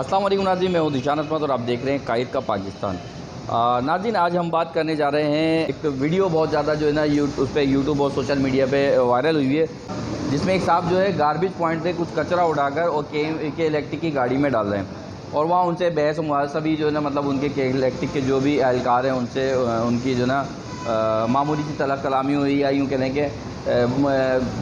अस्सलाम वालेकुम नाज़रीन, मैं हूं दिशान अहमद और आप देख रहे हैं कायद का पाकिस्तान। नाज़रीन, आज हम बात करने जा रहे हैं एक वीडियो बहुत ज़्यादा जो है ना उस पर यूट्यूब और सोशल मीडिया पे वायरल हुई है, जिसमें एक साहब जो है गार्बेज पॉइंट से कुछ कचरा उठाकर और के इलेक्ट्रिक की गाड़ी में डाल रहे हैं और वहाँ उनसे बहस मुहासा भी जो है ना मतलब उनके के इलेक्ट्रिक के जो भी एहलकार हैं उनसे उनकी जो है ना मामूली सी तलब कलामी हुई या यूँ कहने के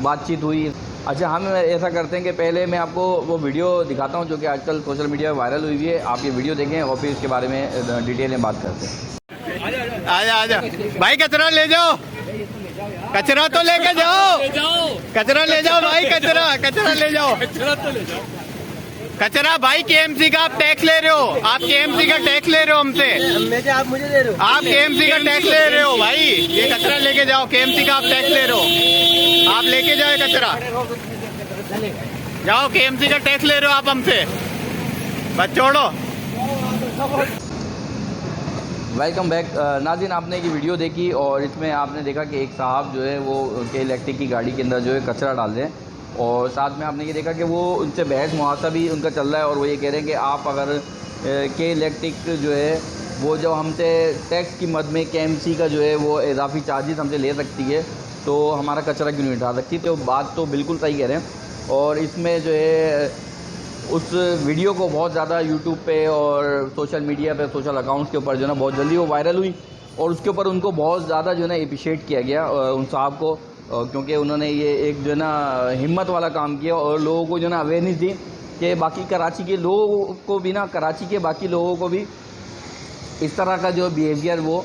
बातचीत हुई। अच्छा, हम ऐसा करते हैं कि पहले मैं आपको वो वीडियो दिखाता हूं जो कि आजकल सोशल मीडिया में वायरल हुई है। आप ये वीडियो देखें और फिर इसके बारे में डिटेल में बात करते हैं। आजा भाई, कचरा ले जाओ, कचरा तो लेके जाओ, कचरा ले जाओ भाई, कचरा ले जाओ, कचरा भाई। केएमसी का आप टैक्स ले रहे हो, आप केएमसी का टैक्स ले रहे हो हमसे, आप मुझे दे रहे हो, आप केएमसी का टैक्स ले रहे हो भाई। ये कचरा लेके जाओ, केएमसी का आप टैक्स ले रहे हो, आप लेके जाओ कचरा, जाओ। केएमसी का टैक्स ले रहे हो आप हमसे, बस छोड़ो। वेलकम बैक नाज़रीन, आपने ये वीडियो देखी और इसमें आपने देखा कि एक साहब जो है वो के इलेक्ट्रिक की गाड़ी के अंदर जो है कचरा डाल रहे हैं और साथ में आपने ये देखा कि वो उनसे बहस मुहासा भी उनका चल रहा है और वो ये कह रहे हैं कि आप अगर के इलेक्ट्रिक जो है वो जो हमसे टैक्स की मद में केएमसी का जो है वो इजाफी चार्जेस हमसे ले सकती है तो हमारा कचरा क्यों नहीं उठा सकती। तो बात तो बिल्कुल सही कह रहे हैं और इसमें जो है उस वीडियो को बहुत ज़्यादा यूट्यूब पे और सोशल मीडिया पे सोशल अकाउंट्स के ऊपर जो है ना बहुत जल्दी वो वायरल हुई और उसके ऊपर उनको बहुत ज़्यादा जो है ना अप्रिशिएट किया गया उन साहब को, क्योंकि उन्होंने ये एक जो है ना हिम्मत वाला काम किया और लोगों को जो है ना अवेयरनेस दी कि बाकी कराची के लोगों को भी ना, कराची के बाकी लोगों को भी इस तरह का जो बिहेवियर वो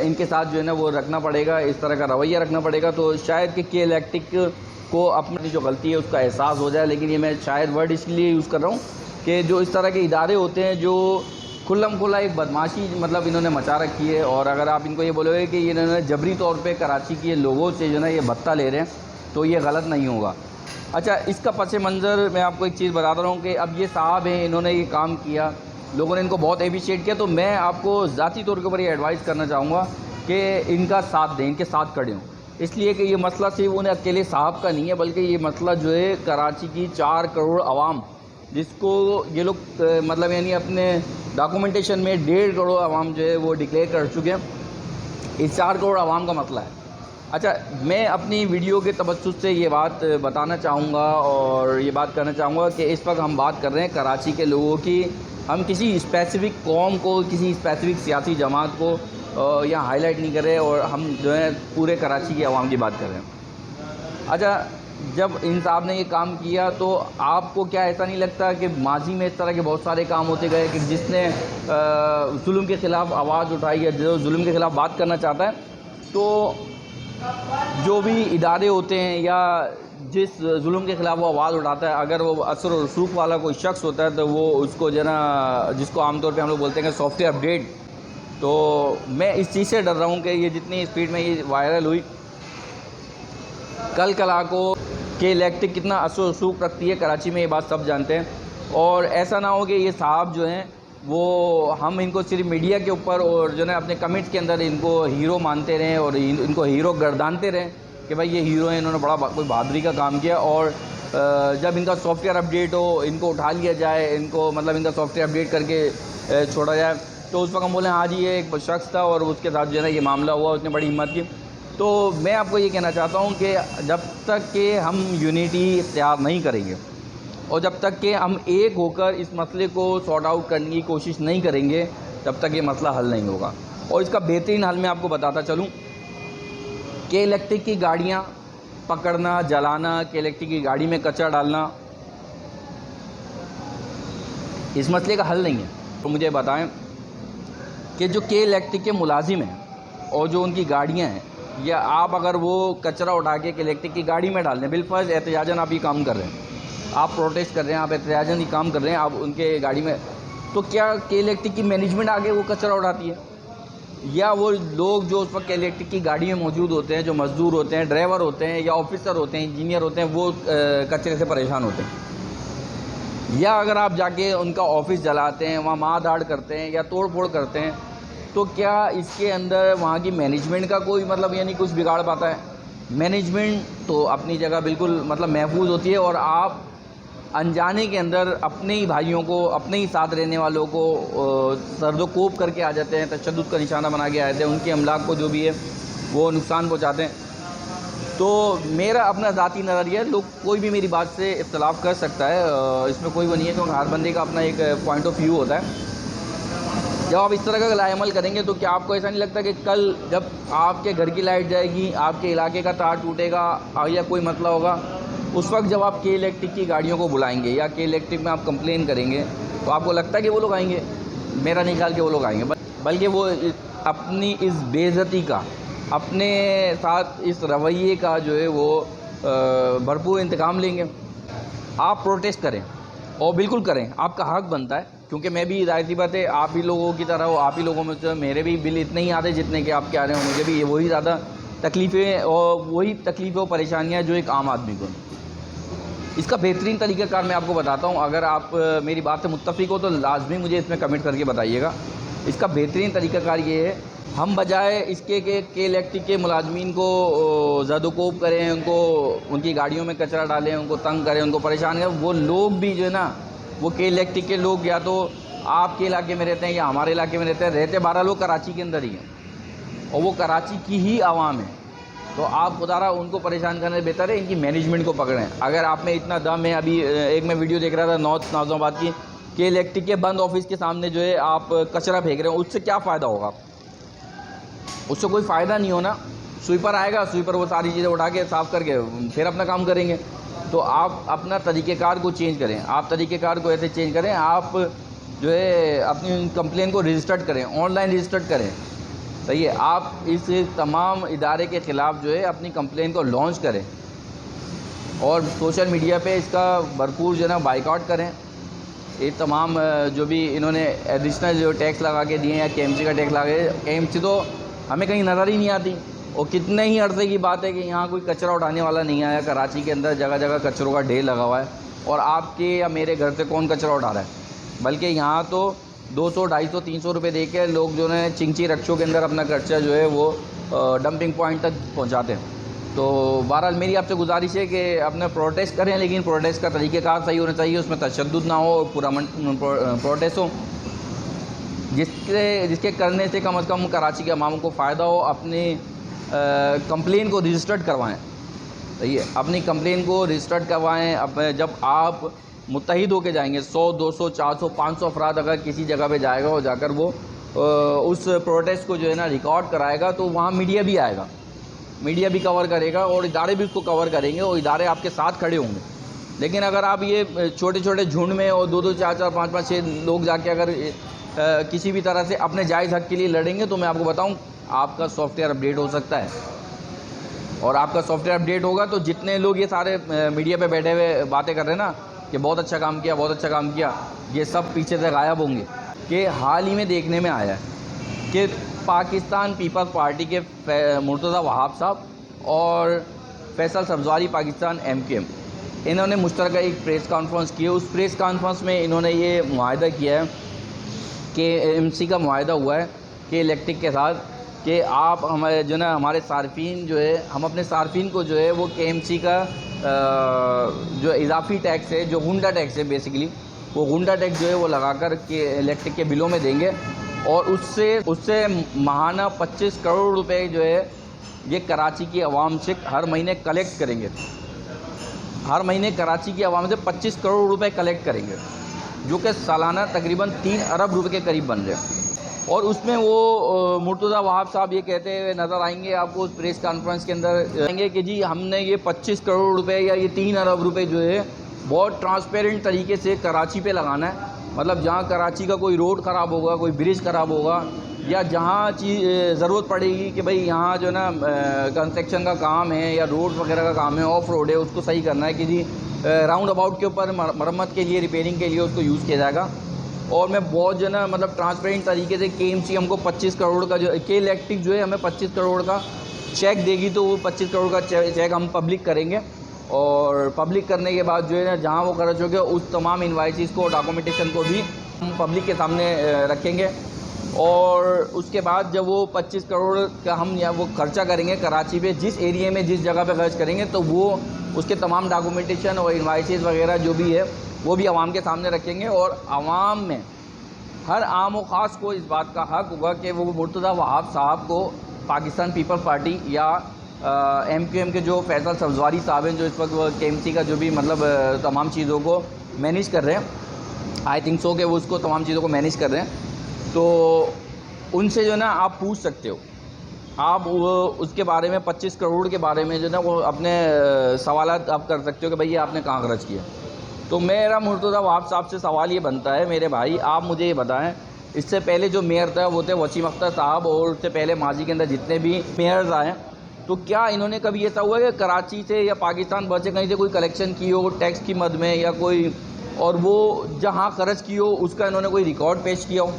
इनके साथ जो है ना वो रखना पड़ेगा, इस तरह का रवैया रखना पड़ेगा। तो शायद कि इलेक्ट्रिक को अपनी जो गलती है उसका एहसास हो जाए। लेकिन ये मैं शायद वर्ड इसलिए यूज़ कर रहा हूँ कि जो इस तरह के इदारे होते हैं जो खुल्लम खुल्ला एक बदमाशी मतलब इन्होंने मचा रखी है और अगर आप इनको ये बोलोगे कि इन्होंने जबरी तौर पे कराची के लोगों से जो है ना ये भत्ता ले रहे हैं तो ये गलत नहीं होगा। अच्छा, इसका पस मंज़र मैं आपको एक चीज़ बता रहा हूँ कि अब ये साहब हैं, इन्होंने ये काम किया, लोगों ने इनको बहुत अप्रिशिएट किया, तो मैं आपको ज़ाती तौर के ऊपर ये एडवाइस करना चाहूँगा कि इनका साथ दें, इनके साथ खड़े हों। इसलिए कि ये मसला सिर्फ उन्हें अकेले साहब का नहीं है बल्कि ये मसला जो है कराची की 4 करोड़ आवाम, जिसको ये लोग मतलब यानी अपने डॉक्यूमेंटेशन में 1.5 करोड़ आवाम जो है वो डिक्लेयर कर चुके हैं, इस 4 करोड़ आवाम का मसला है। अच्छा, मैं अपनी वीडियो के तवज्जुह से ये बात बताना चाहूँगा और ये बात करना चाहूँगा कि इस वक्त हम बात कर रहे हैं कराची के लोगों की। हम किसी स्पेसिफ़िक कौम को, किसी स्पेसिफ़िक सियासी जमात को यहाँ हाईलाइट नहीं कर रहे और हम जो है पूरे कराची की आवाम की बात कर रहे हैं। अच्छा, जब इन साहब ने ये काम किया तो आपको क्या ऐसा नहीं लगता कि माजी में इस तरह के बहुत सारे काम होते गए कि जिसने जुल्म के ख़िलाफ़ आवाज़ उठाई या जो जुल्म के ख़िलाफ़ बात करना चाहता है तो जो भी इदारे होते हैं या जिस जुल्म के ख़िलाफ़ वो आवाज़ उठाता है, अगर वो असर और रसूख वाला कोई शख्स होता है तो वो उसको जो ना, जिसको आमतौर पे हम लोग बोलते हैं कि सॉफ्टवेयर अपडेट, तो मैं इस चीज़ से डर रहा हूँ कि ये जितनी स्पीड में ये वायरल हुई, कल कला को कि इलेक्ट्रिक कितना असर रसूख रखती है कराची में, ये बात सब जानते हैं। और ऐसा ना हो कि ये साहब जो हैं वो हम इनको सिर्फ मीडिया के ऊपर और जो है अपने कमेंट्स के अंदर इनको हीरो मानते रहें और इनको हीरो गर्दानते रहें कि भाई ये हीरो हैं, इन्होंने बड़ा कोई बहादुरी का काम किया और जब इनका सॉफ्टवेयर अपडेट हो इनको उठा लिया जाए, इनको मतलब इनका सॉफ्टवेयर अपडेट करके छोड़ा जाए, तो उस वक्त हम बोले हाँ जी ये एक शख्स था और उसके साथ जो है ना ये मामला हुआ, उसने बड़ी हिम्मत की। तो मैं आपको ये कहना चाहता हूँ कि जब तक कि हम यूनिटी इख्तियार नहीं करेंगे और जब तक कि हम एक होकर इस मसले को सॉर्ट आउट करने की कोशिश नहीं करेंगे तब तक ये मसला हल नहीं होगा। और इसका बेहतरीन हल मैं आपको बताता चलूँ कि इलेक्ट्रिक की गाड़ियाँ पकड़ना, जलाना, कि इलेक्ट्रिक की गाड़ी में कचरा डालना इस मसले का हल नहीं है। तो मुझे बताएं कि जो के इलेक्ट्रिक के मुलाजिम हैं और जो उनकी गाड़ियाँ हैं, या आप अगर वो कचरा उठा के इलेक्ट्रिक की गाड़ी में डाल दें, बिलफर्ज एहतजाजन आप ये काम कर रहे हैं, आप प्रोटेस्ट कर रहे हैं, आप एहतजाजन ये काम कर रहे हैं, आप उनके गाड़ी में, तो क्या के इलेक्ट्रिक की मैनेजमेंट आगे वो कचरा उठाती है या वो लोग जो उस वक्त के इलेक्ट्रिक की गाड़ी में मौजूद होते हैं, जो मजदूर होते हैं, ड्राइवर होते हैं या ऑफिसर होते हैं, इंजीनियर होते हैं, वो कचरे से परेशान होते हैं? या अगर आप जाके उनका ऑफिस जलाते हैं, वहाँ मार धाड़ करते हैं या तोड़ फोड़ करते हैं, तो क्या इसके अंदर वहाँ की मैनेजमेंट का कोई मतलब यानी कुछ बिगाड़ पाता है? मैनेजमेंट तो अपनी जगह बिल्कुल मतलब महफूज होती है और आप अनजाने के अंदर अपने ही भाइयों को, अपने ही साथ रहने वालों को सर्दोकोप करके आ जाते हैं, तशद्दुद का निशाना बना के आए थे, उनके अमलाक को जो भी है वो नुकसान पहुँचाते हैं। तो मेरा अपना ज़ाती नज़रिया है, लोग कोई भी मेरी बात से इख्तलाफ कर सकता है, इसमें कोई वो नहीं है, क्योंकि हर बंदे का अपना एक पॉइंट ऑफ व्यू होता है। जब आप इस तरह का लाएमल करेंगे तो क्या आपको ऐसा नहीं लगता कि कल जब आपके घर की लाइट जाएगी, आपके इलाके का तार टूटेगा या कोई मसला होगा, उस वक्त जब आप के इलेक्ट्रिक की गाड़ियों को बुलाएंगे या के इलेक्ट्रिक में आप कंप्लेन करेंगे, तो आपको लगता है कि वो लोग आएंगे? मेरा नहीं ख्याल कि वो लोग आएंगे, बल्कि वो अपनी इस बेइज्जती का, अपने साथ इस रवैये का जो है वो भरपूर इंतकाम लेंगे। आप प्रोटेस्ट करें और बिल्कुल करें, आपका हक बनता है, क्योंकि मैं भी ज़ाहिर सी बात है आप भी लोगों की तरह हो, आप ही लोगों में से मेरे भी बिल इतने ही आते जितने कि आपके आ रहे हो, मुझे भी वही ज़्यादा तकलीफ़ें और वही तकलीफ़ें और परेशानियाँ जो एक आम आदमी को। इसका बेहतरीन तरीक़ाकार मैं आपको बताता हूँ, अगर आप मेरी बात से मुत्तफ़िक हो तो लाजमी मुझे इसमें कमेंट करके बताइएगा। इसका बेहतरीन तरीक़ाकार ये है, हम बजाय इसके के इलेक्ट्रिक के मुलाजमीन को ज़दोकोब करें, उनको उनकी गाड़ियों में कचरा डालें, उनको तंग करें, उनको परेशान करें, वो लोग भी जो है ना, वो के इलेक्ट्रिक के लोग या तो आपके इलाके में रहते हैं या हमारे इलाके में रहते हैं, रहते 12 लोग कराची के अंदर ही हैं और वो कराची की ही आवाम है। तो आप खुदारा उनको परेशान करने से बेहतर है इनकी मैनेजमेंट को पकड़ें। अगर आप में इतना दम है, अभी एक मैं वीडियो देख रहा था नॉर्थ नाज़िमाबाद की, के इलेक्ट्रिक के बंद ऑफिस के सामने जो है आप कचरा फेंक रहे हो, उससे क्या फ़ायदा होगा? उससे कोई फ़ायदा नहीं होना। स्वीपर आएगा, स्वीपर वो सारी चीज़ें उठा के साफ़ करके फिर अपना काम करेंगे। तो आप अपना तरीक़ेकार को चेंज करें, आप तरीक़ेकार को ऐसे चेंज करें, आप जो है अपनी कंप्लेन को रजिस्टर्ड करें, ऑनलाइन रजिस्टर्ड करें, सही है। आप इस तमाम इदारे के ख़िलाफ़ जो है अपनी कंप्लेन को लॉन्च करें और सोशल मीडिया पे इसका भरपूर जो है ना बाइकआउट करें। ये तमाम जो भी इन्होंने एडिशनल जो टैक्स लगा के दिए या KMC का टैक्स लगा के, KMC तो हमें कहीं नज़र ही नहीं आती, और कितने ही अर्से की बात है कि यहाँ कोई कचरा उठाने वाला नहीं आया। कराची के अंदर जगह जगह कचरों का ढेर लगा हुआ है, और आपके या मेरे घर से कौन कचरा उठा रहा है? बल्कि यहाँ तो 200, 250, 300 रुपये दे के लोग जो है चिंची रक्षों के अंदर अपना खर्चा जो है वो डंपिंग पॉइंट तक पहुँचाते हैं। तो बहरहाल मेरी आपसे गुजारिश है कि अपने प्रोटेस्ट करें, लेकिन प्रोटेस्ट का तरीक़ेकार सही होना चाहिए, उसमें तशद्दुद ना हो, पूरा प्रोटेस्ट हो जिसके करने से कम कराची के अवाम को फ़ायदा हो। अपने कंप्लेन को रजिस्टर्ड करवाएं, सही है, अपनी कंप्लेन को रजिस्टर्ड करवाएं। अब जब आप मुत्तहिद होके जाएंगे, 100, 200, 400, 500 अफराद अगर किसी जगह पे जाएगा और जाकर वो उस प्रोटेस्ट को जो है ना रिकॉर्ड कराएगा, तो वहाँ मीडिया भी आएगा, मीडिया भी कवर करेगा और इदारे भी उसको कवर करेंगे और इदारे आपके साथ खड़े होंगे। लेकिन अगर आप ये छोटे छोटे झुंड में और 2-2, 4-4, 5-5, 6 लोग जाके अगर किसी भी तरह से अपने जायज़ हक़ के लिए लड़ेंगे, तो मैं आपको बताऊं आपका सॉफ्टवेयर अपडेट हो सकता है। और आपका सॉफ्टवेयर अपडेट होगा तो जितने लोग ये सारे मीडिया पे बैठे हुए बातें कर रहे हैं ना कि बहुत अच्छा काम किया, बहुत अच्छा काम किया, ये सब पीछे से गायब होंगे। कि हाल ही में देखने में आया है कि पाकिस्तान पीपल्स पार्टी के मुर्तज़ा वहाब साहब और फैसल सब्ज़वारी पाकिस्तान MKM, इन्होंने मुश्तरका एक प्रेस कॉन्फ्रेंस की है। उस प्रेस कॉन्फ्रेंस में इन्होंने ये मुआहदा किया है कि KMC का मुआहदा हुआ है कि इलेक्ट्रिक के साथ कि आप हमारे जो ना हमारे सार्फिन जो है, हम अपने सार्फिन को जो है वो KMC का जो इजाफी टैक्स है, जो गुंडा टैक्स है बेसिकली, वो गुंडा टैक्स जो है वो लगाकर के इलेक्ट्रिक के बिलों में देंगे और उससे माहाना 25 करोड़ रुपए जो है ये कराची की आवाम से हर महीने कलेक्ट करेंगे। हर महीने कराची की आवाम से 25 करोड़ रुपए कलेक्ट करेंगे, जो कि सालाना तकरीबन 3 अरब रुपए के करीब बन रहे हैं। और उसमें वो मुर्तज़ा वहाब साहब ये कहते हुए नज़र आएंगे आपको उस प्रेस कॉन्फ्रेंस के अंदर, कहेंगे कि जी हमने ये 25 करोड़ रुपए या ये 3 अरब रुपए जो है बहुत ट्रांसपेरेंट तरीके से कराची पे लगाना है। मतलब जहाँ कराची का कोई रोड ख़राब होगा, कोई ब्रिज ख़राब होगा, या जहाँ ज़रूरत पड़ेगी कि भाई यहाँ जो ना कंस्ट्रक्शन का काम है या रोड वगैरह का काम है, ऑफ रोड है, उसको सही करना है कि जी राउंड अबाउट के ऊपर मरम्मत के लिए, रिपेयरिंग के लिए उसको यूज़ किया जाएगा। और मैं बहुत जो ना मतलब ट्रांसपेरेंट तरीके से KMC हमको 25 करोड़ का जो के इलेक्ट्रिक जो है हमें 25 करोड़ का चेक देगी, तो वो 25 करोड़ का चेक हम पब्लिक करेंगे और पब्लिक करने के बाद जो है ना जहाँ वो खर्च हो गया उस तमाम इन्वाइसेस को, डॉक्यूमेंटेशन को भी हम पब्लिक के सामने रखेंगे। और उसके बाद जब वो 25 करोड़ का हम या वो खर्चा करेंगे कराची पे, जिस एरिया में जिस जगह पे खर्च करेंगे, तो वो उसके तमाम डॉक्यूमेंटेशन और इन्वाइसेस वगैरह जो भी है वो भी आवाम के सामने रखेंगे। और आवाम में हर आम और ख़ास को इस बात का हक़ होगा कि वो मुर्तज़ा वहाब साहब को पाकिस्तान पीपल पार्टी या MQM के जो फैसल सब्ज़वारी साहब हैं, जो इस वक्त KMC का जो भी मतलब तमाम चीज़ों को मैनेज कर रहे हैं, आई थिंक सो कि वो उसको तमाम चीज़ों को मैनेज कर रहे हैं, तो उनसे जो है ना आप पूछ सकते हो। आप वो उसके बारे में 25 करोड़ के बारे में जो है ना वो अपने सवालात आप कर सकते हो कि भाई ये आपने कहाँ खर्च किया। तो मेरा मुर्तज़ा वहाब साहब से सवाल ये बनता है, मेरे भाई आप मुझे ये बताएं, इससे पहले जो मेयर था वो थे वसीम अख्तर साहब, और उससे पहले माजी के अंदर जितने भी मेयर्स आए, तो क्या इन्होंने कभी ऐसा हुआ कि कराची से या पाकिस्तान भर से कहीं से कोई कलेक्शन की हो टैक्स की मद में या कोई, और वो जहाँ खर्च की हो उसका इन्होंने कोई रिकॉर्ड पेश किया हो?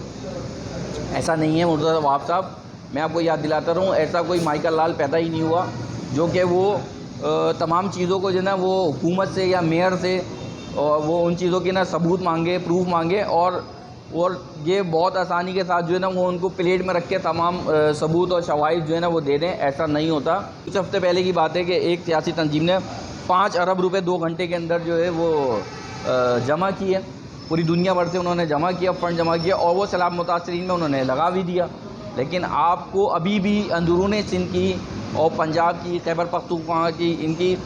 ऐसा नहीं है मुर्तज़ा वहाब साहब। मैं आपको याद दिलाता रहूँ, ऐसा कोई माइकल लाल पैदा ही नहीं हुआ जो कि वो तमाम चीज़ों को जो है ना वो हुकूमत से या मेयर से और वो उन चीज़ों के ना सबूत मांगे, प्रूफ मांगे, और ये बहुत आसानी के साथ जो है ना वो उनको प्लेट में रख के तमाम सबूत और शवाहिद जो है ना वो दे दें। ऐसा नहीं होता। कुछ हफ्ते पहले की बात है कि एक सियासी तंजीम ने 5 अरब रुपए 2 घंटे के अंदर जो है वो जमा किए, पूरी दुनिया भर से उन्होंने जमा किया, फ़ंड जमा किया, और वो सैलाब मुतासरीन में उन्होंने लगा भी दिया। लेकिन आपको अभी भी अंदरूनी सिंध की और पंजाब की, खैबर पख्तूनख्वा की, इनकी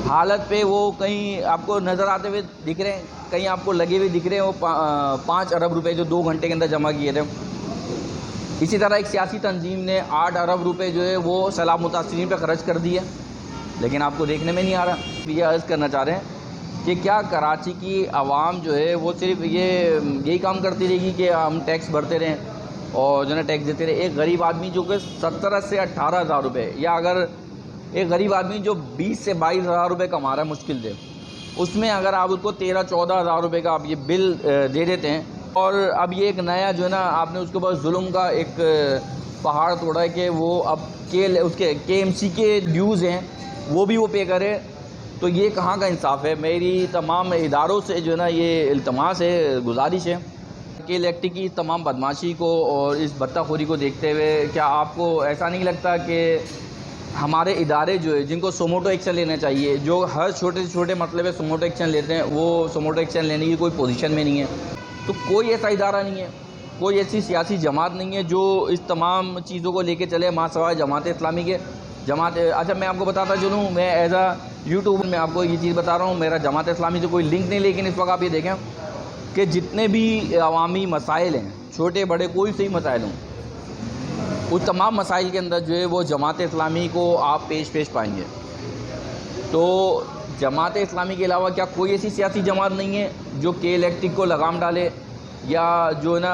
हालत पे वो कहीं आपको नज़र आते हुए दिख रहे हैं, कहीं आपको लगे हुए दिख रहे हैं वो 5 अरब रुपए जो 2 घंटे के अंदर जमा किए थे। इसी तरह एक सियासी तंजीम ने 8 अरब रुपए जो है वो सैलाब मुतासरीन पे खर्च कर दिया, लेकिन आपको देखने में नहीं आ रहा। ये अर्ज़ करना चाह रहे हैं कि क्या कराची की आवाम जो है वो सिर्फ यही काम करती रहेगी कि हम टैक्स भरते रहें और जो है टैक्स देते रहे? एक गरीब आदमी जो कि 17 से 18 हज़ार रुपये, या अगर एक गरीब आदमी जो 20 से 22 हज़ार रुपये कमा रहा है मुश्किल से, उसमें अगर आप उसको 13-14 हज़ार रुपये का आप ये बिल दे देते हैं, और अब ये एक नया जो है ना आपने उसके ऊपर जुल्म का एक पहाड़ तोड़ा है कि वो अब उसके KMC के ड्यूज़ हैं वो भी वो पे करे, तो ये कहाँ का इंसाफ है? मेरी तमाम इदारों से जो है ना ये इल्तमास है, गुजारिश है कि इलेक्ट्रिक की तमाम बदमाशी को और इस बत्ताखोरी को देखते हुए क्या आपको ऐसा नहीं लगता कि हमारे इदारे जो है जिनको सोमोटो एक्शन लेना चाहिए, जो हर छोटे से छोटे मतलब है सोमोटो एक्शन लेते हैं, वो सोमोटो एक्शन लेने की कोई पोजीशन में नहीं है? तो कोई ऐसा इदारा नहीं है, कोई ऐसी सियासी जमात नहीं है जो इस तमाम चीज़ों को लेके चले, मां सवाए जमात इस्लामी के। अच्छा मैं आपको बताता चलूँ, मैं एज आ यूट्यूब में आपको ये चीज़ बता रहा हूँ, मेरा जमात इस्लामी से कोई लिंक नहीं, लेकिन इस वक्त आप ये देखें कि जितने भी अवामी मसाइल हैं, छोटे बड़े कोई से ही मसाइल हों, उस तमाम मसाइल के अंदर जो है वो जमात इस्लामी को आप पेश पाएंगे। तो जमात इस्लामी के अलावा क्या कोई ऐसी सियासी जमात नहीं है जो के इलेक्ट्रिक को लगाम डाले, या जो है ना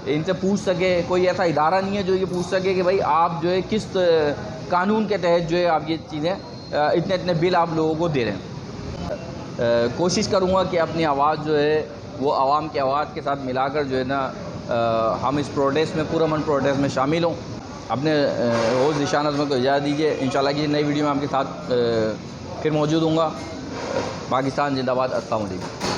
इनसे पूछ सके? कोई ऐसा इदारा नहीं है जो ये पूछ सके कि भाई आप जो है किस कानून के तहत जो है आप ये चीज़ें इतने बिल आप लोगों को दे रहे हैं? कोशिश करूँगा कि अपनी आवाज़ जो है वो आवाम की आवाज़ के साथ मिलाकर जो है ना हम इस प्रोटेस्ट में, पुरअमन प्रोटेस्ट में शामिल हों। अपने होस्ट ज़ीशान अज़मत को इजाज़त दीजिए। इंशाल्लाह की नई वीडियो में आपके साथ फिर मौजूद हूँगा। पाकिस्तान जिंदाबाद। अस्सलाम वालेकुम।